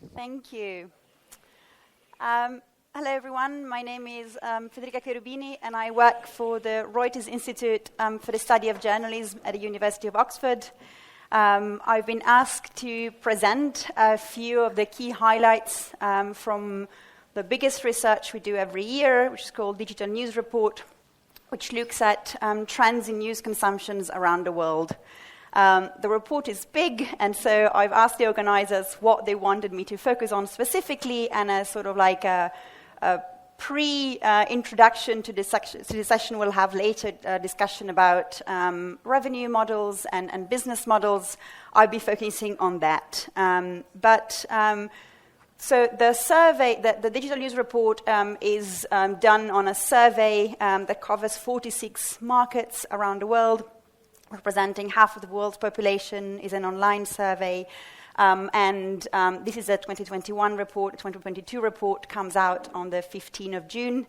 Thank you. Hello, everyone. My name is Federica Cherubini, and I work for the Reuters Institute for the Study of Journalism at the University of Oxford. I've been asked to present a few of the key highlights from the biggest research we do every year, which is called Digital News Report, which looks at trends in news consumptions around the world. The report is big, and so I've asked the organizers what they wanted me to focus on specifically, and as sort of like a pre-introduction to the session, we'll have later a discussion about revenue models and business models. I'll be focusing on that. So the survey, the Digital News Report is done on a survey that covers 46 markets around the world, representing half of the world's population. Is an online survey. This is a 2021 report. The 2022 report comes out on the 15th of June.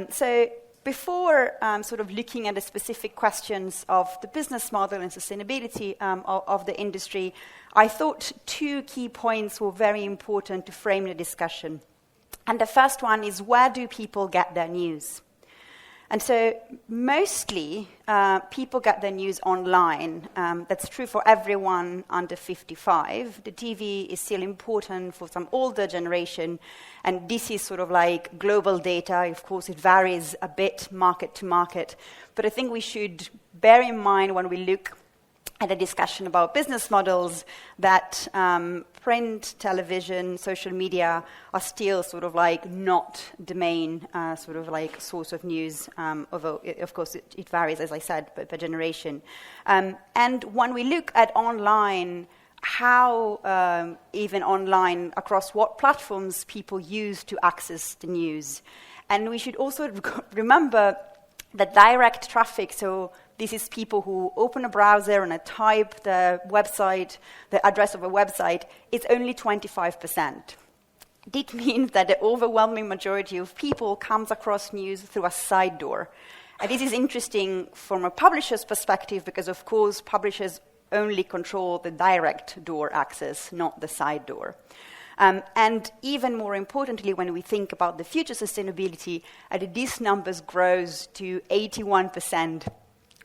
So before sort of looking at the specific questions of the business model and sustainability of the industry, I thought two key points were very important to frame the discussion. And the first one is, where do people get their news? And so mostly people get their news online. That's true for everyone under 55. The TV is still important for some older generation, and this is sort of like global data. Of course, it varies a bit market to market, but I think we should bear in mind when we look at a discussion about business models that print, television, social media are still sort of like not the main sort of like source of news, although of course it varies, as I said, per generation. And when we look at online, how even online, across what platforms people use to access the news. And we should also remember that direct traffic, so this is people who open a browser and type the website, the address of a website, it's only 25%. This means that the overwhelming majority of people comes across news through a side door. And this is interesting from a publisher's perspective because, of course, publishers only control the direct door access, not the side door. And even more importantly, when we think about the future sustainability, these numbers grows to 81%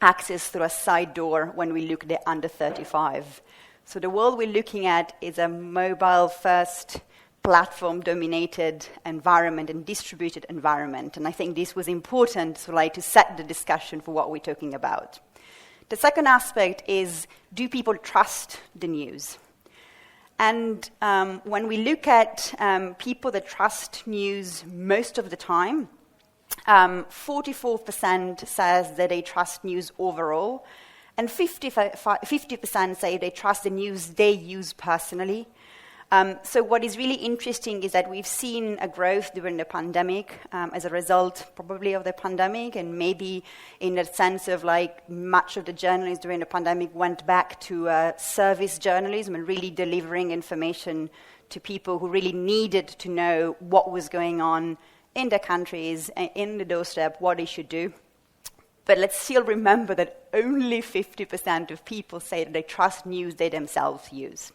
access through a side door when we look at the under 35. So the world we're looking at is a mobile-first, platform-dominated environment and distributed environment. And I think this was important to set the discussion for what we're talking about. The second aspect is, do people trust the news? And when we look at people that trust news most of the time, 44% says that they trust news overall, and 50% say they trust the news they use personally. So what is really interesting is that we've seen a growth during the pandemic as a result probably of the pandemic, and maybe in the sense of like much of the journalists during the pandemic went back to service journalism and really delivering information to people who really needed to know what was going on in their countries, in the doorstep, what they should do. But let's still remember that only 50% of people say that they trust news they themselves use.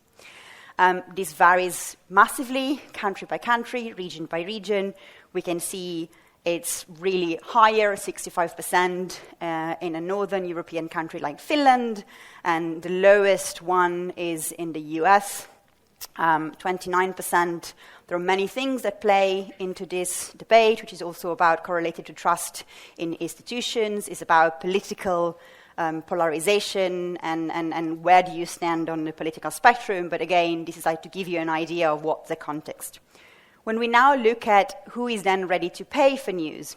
This varies massively, country by country, region by region. We can see it's really higher, 65% in a northern European country like Finland, and the lowest one is in the US, 29%. There are many things that play into this debate, which is also about correlated to trust in institutions. It's about political polarization and where do you stand on the political spectrum. But again, this is like to give you an idea of what the context. When we now look at who is then ready to pay for news,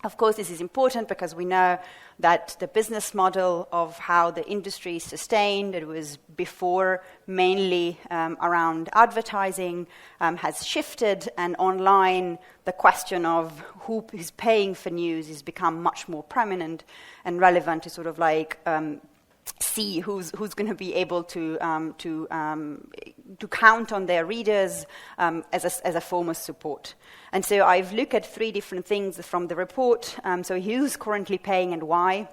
of course, this is important because we know that the business model of how the industry is sustained, it was before mainly around advertising, has shifted, and online the question of who is paying for news has become much more prominent and relevant to sort of like see who's going to be able to count on their readers as a form of support. And so I've looked at three different things from the report. So who's currently paying and why?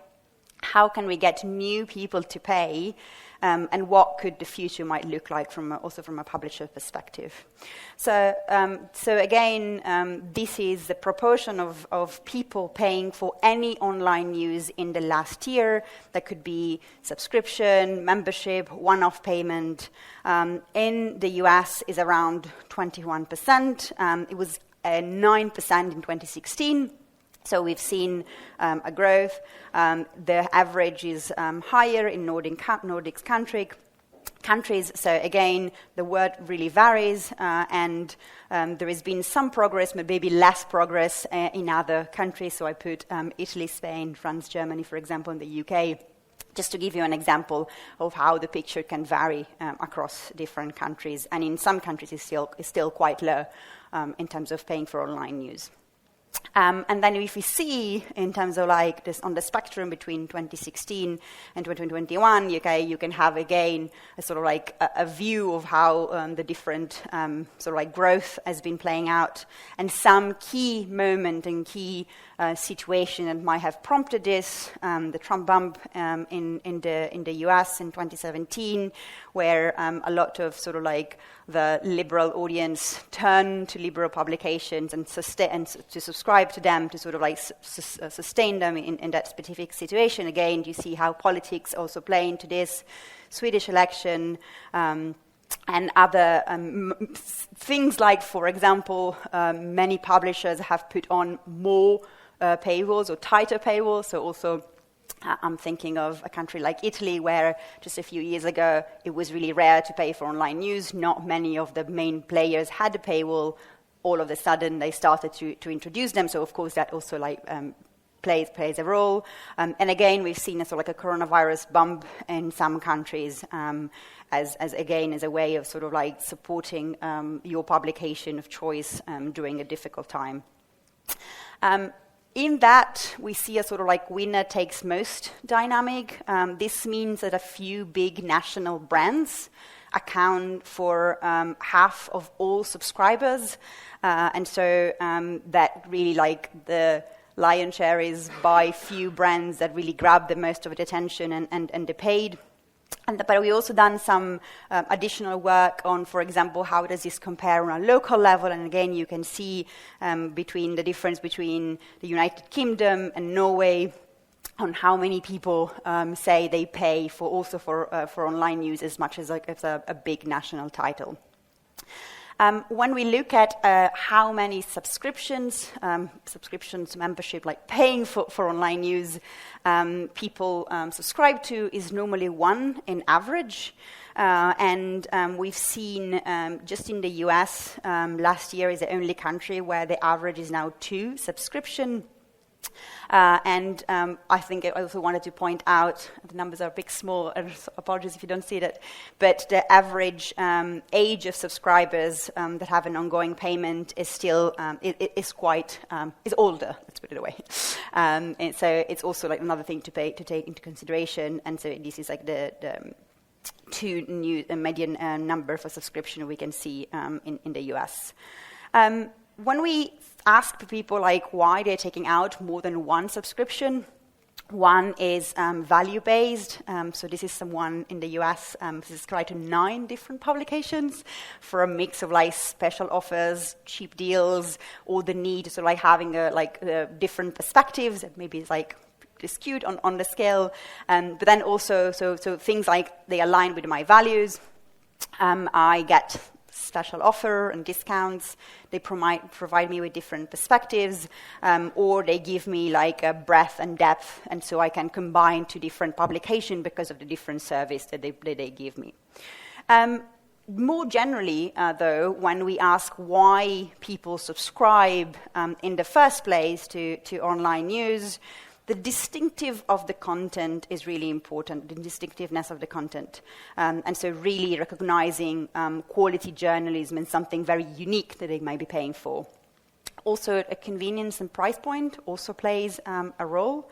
How can we get new people to pay? and what could the future might look like also from a publisher perspective. So again, this is the proportion of people paying for any online news in the last year. That could be subscription, membership, one-off payment. In the US is around 21%. It was 9% in 2016. So we've seen a growth. The average is higher in Nordic countries. So again, the word really varies, and there has been some progress, but maybe less progress in other countries. So I put Italy, Spain, France, Germany, for example, in the UK, just to give you an example of how the picture can vary across different countries. And in some countries, it's still quite low in terms of paying for online news. And then if we see in terms of like this on the spectrum between 2016 and 2021, you can have again a sort of like a view of how the different sort of like growth has been playing out, and some key moment and key situation that might have prompted this, the Trump bump in the US in 2017, where a lot of sort of like the liberal audience turned to liberal publications and to subscribe to them to sort of like sustain them in that specific situation. Again, you see how politics also play into this, Swedish election, and other things like, for example, many publishers have put on more paywalls or tighter paywalls. So also I'm thinking of a country like Italy, where just a few years ago it was really rare to pay for online news. Not many of the main players had a paywall. All of a sudden they started to introduce them. So of course that also like plays a role. And again, we've seen a sort of like a coronavirus bump in some countries as a way of sort of like supporting your publication of choice during a difficult time. In that, we see a sort of like winner takes most dynamic. This means that a few big national brands account for half of all subscribers. And so that really like the lion's share is by few brands that really grab the most of the attention and the paid. But we also done some additional work on, for example, how does this compare on a local level? And again, you can see between the difference between the United Kingdom and Norway on how many people say they pay for online news as much as like a big national title. When we look at how many subscriptions, membership, like paying for online news, people subscribe to, is normally one in average. And we've seen just in the US, last year is the only country where the average is now 2 subscription. And I think I also wanted to point out, the numbers are a bit small, apologies if you don't see that, but the average age of subscribers that have an ongoing payment is still, is older, let's put it away. And so it's also like another thing to take into consideration, and so this is like the 2 new median number for subscription we can see in the US. When we ask people like why they're taking out more than one subscription, one is value-based. So this is someone in the US subscribed to 9 different publications for a mix of like special offers, cheap deals, or the need to sort of like having different perspectives that maybe is like skewed on the scale. But then also so things like they align with my values. I get special offer and discounts. They provide me with different perspectives, or they give me like a breadth and depth, and so I can combine 2 different publications because of the different service that they give me. More generally, though, when we ask why people subscribe in the first place to online news, the distinctive of the content is really important, the distinctiveness of the content. And so really recognizing quality journalism and something very unique that they might be paying for. Also, a convenience and price point also plays a role.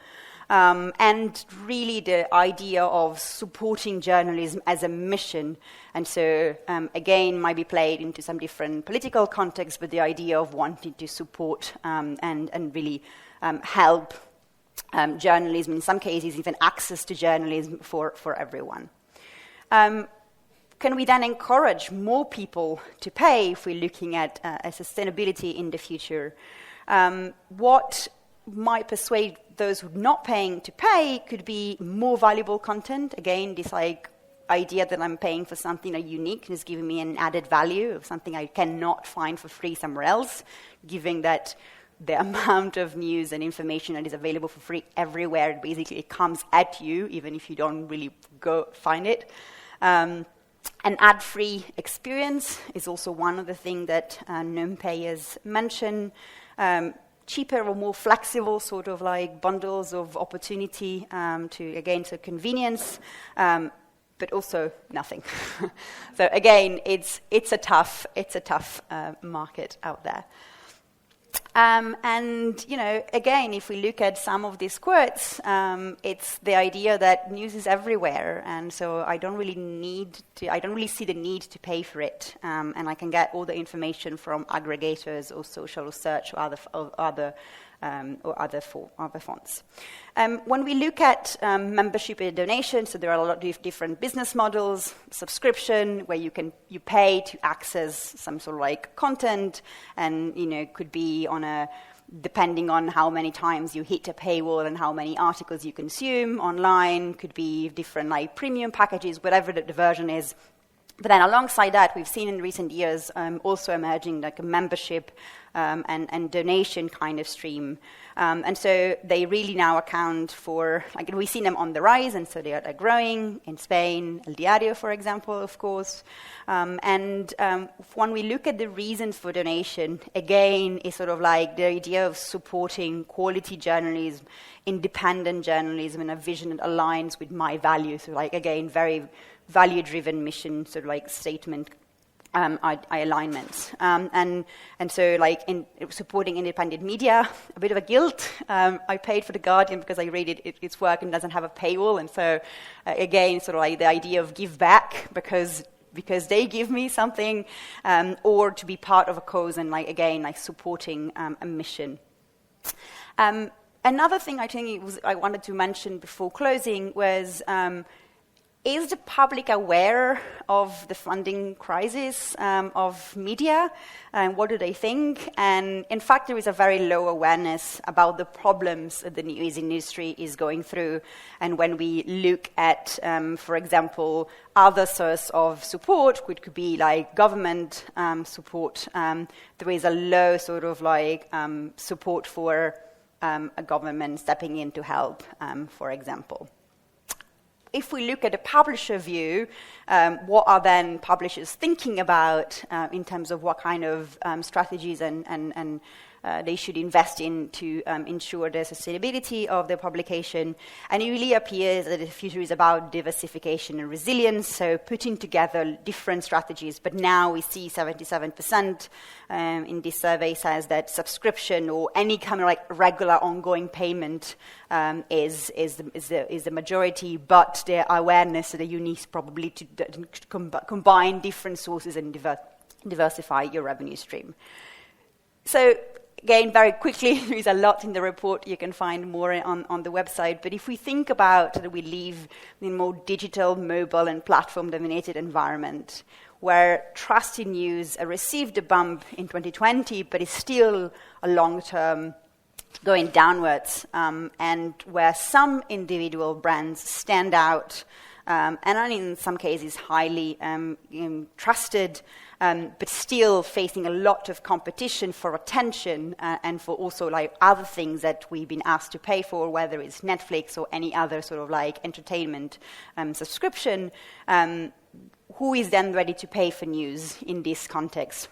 And really the idea of supporting journalism as a mission. And so, again, might be played into some different political contexts, but the idea of wanting to support and really help journalism, in some cases even access to journalism for everyone. Can we then encourage more people to pay if we're looking at sustainability in the future? What might persuade those who are not paying to pay could be more valuable content. Again, this idea that I'm paying for something unique is giving me an added value of something I cannot find for free somewhere else, given that the amount of news and information that is available for free everywhere, it basically comes at you, even if you don't really go find it. An ad-free experience is also one of the things that non-payers mention. Cheaper or more flexible sort of bundles of opportunity to convenience, but also nothing. So again, it's a tough market out there. And again, if we look at some of these quotes, it's the idea that news is everywhere, and so I don't really see the need to pay for it, and I can get all the information from aggregators or social research or other fonts. When we look at membership and donation, so there are a lot of different business models. Subscription, where you pay to access some sort of content, and could be depending on how many times you hit a paywall and how many articles you consume online. Could be different premium packages, whatever the version is. But then alongside that, we've seen in recent years also emerging a membership and donation kind of stream. And so they really now account for, we've seen them on the rise, and so they are growing in Spain, elDiario, for example, of course. And when we look at the reasons for donation, again, is sort of the idea of supporting quality journalism, independent journalism, and a vision that aligns with my values. So again, very value-driven mission, sort of statement alignment. And so in supporting independent media, a bit of a guilt. I paid for The Guardian because I read its work and doesn't have a paywall. And so again, sort of the idea of give back because they give me something, or to be part of a cause and supporting a mission. Another thing I think I wanted to mention before closing was, is the public aware of the funding crisis of media? And what do they think? And in fact, there is a very low awareness about the problems that the news industry is going through. And when we look at, for example, other source of support, which could be government support, there is a low sort of support for a government stepping in to help, for example. If we look at a publisher view, what are then publishers thinking about in terms of what kind of strategies and they should invest in to ensure the sustainability of their publication? And it really appears that the future is about diversification and resilience, so putting together different strategies. But now we see 77% in this survey says that subscription or any kind of regular ongoing payment is the majority, but the awareness that you need probably to combine different sources and diversify your revenue stream. So again, very quickly, there is a lot in the report. You can find more on the website. But if we think about that we live in a more digital, mobile, and platform-dominated environment, where trusted news received a bump in 2020, but is still a long-term going downwards, and where some individual brands stand out, and are in some cases highly trusted, but still facing a lot of competition for attention and for also other things that we've been asked to pay for, whether it's Netflix or any other sort of entertainment subscription. Who is then ready to pay for news in this context?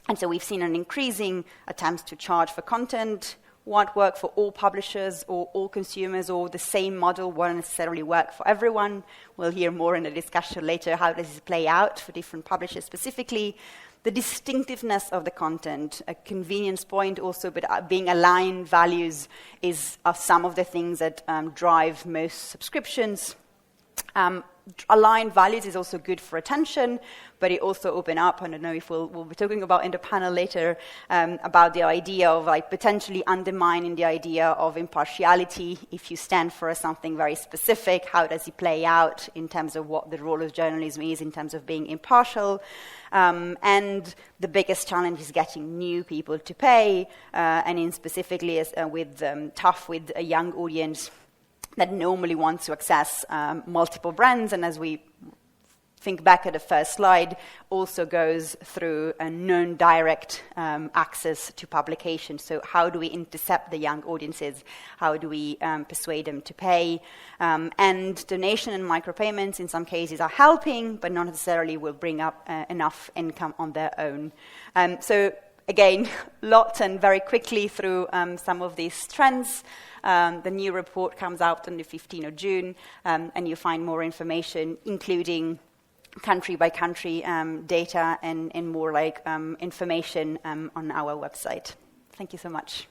And so we've seen an increasing attempts to charge for content. Won't work for all publishers or all consumers, or the same model won't necessarily work for everyone. We'll hear more in the discussion later how does this play out for different publishers specifically. The distinctiveness of the content, a convenience point also, but being aligned values are some of the things that drive most subscriptions. aligned values is also good for attention, but it also opens up, I don't know if we'll be talking about in the panel later, about the idea of like potentially undermining the idea of impartiality. If you stand for something very specific, how does it play out in terms of what the role of journalism is in terms of being impartial? And the biggest challenge is getting new people to pay, and in specifically tough with a young audience that normally wants to access multiple brands, and as we think back at the first slide, also goes through a non-direct access to publication. So how do we intercept the young audiences? How do we persuade them to pay? And donation and micropayments in some cases are helping, but not necessarily will bring up enough income on their own. So again, lots and very quickly through some of these trends. The new report comes out on the 15th of June, and you find more information, including country-by-country data and more like information on our website. Thank you so much.